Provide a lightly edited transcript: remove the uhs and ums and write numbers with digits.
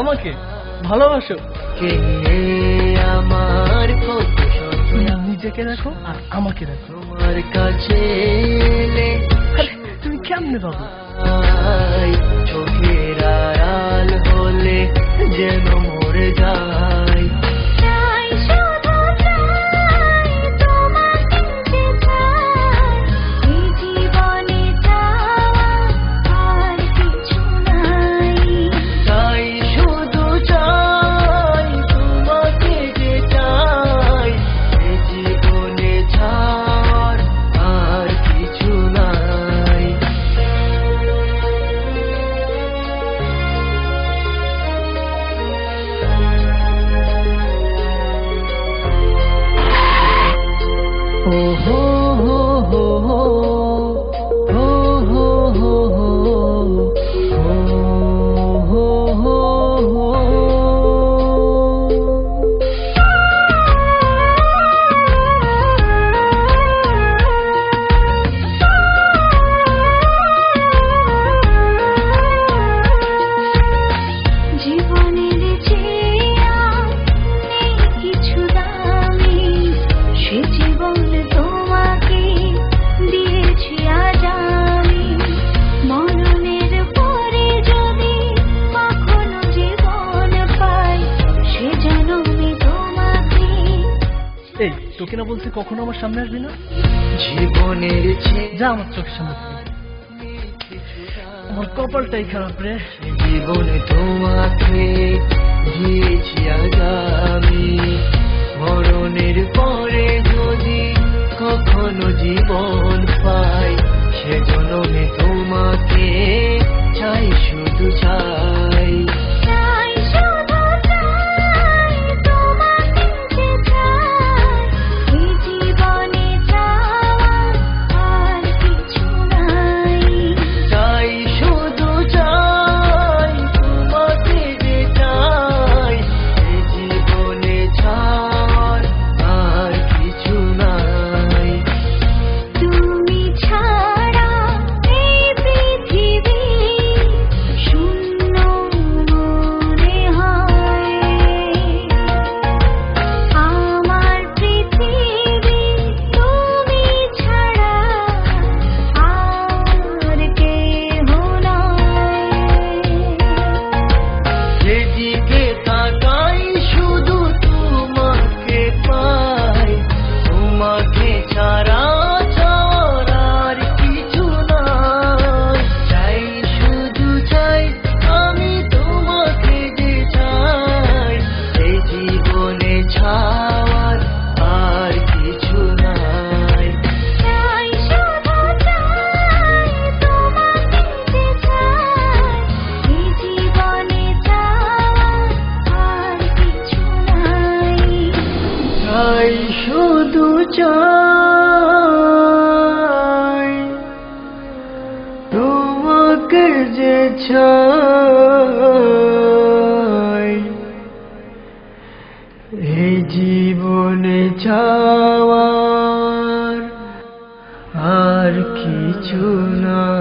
আমাকে ভালোবাসো। আমার কত নিজেকে দেখো আর আমাকে দেখো। তোমার কাছে তুমি কেমনে পাবো? চোখের আড়াল হলে যেন মরে যায়। তোকে না বলছি কখনো আমার সামনে আসবি না। জীবনের যা আমার চোখের সামনে, আমার কপালটাই খারাপ রে। জীবনে তোমাকে দিয়েছি আগামী, মরণের পরে যদি কখনো জীবন পাই, সে জন্মে তোমাকে চাই, শুধু চাই। শুধু চাই তোমাকে যে চাই, এই জীবনে চাওয়ার আর কিছু না।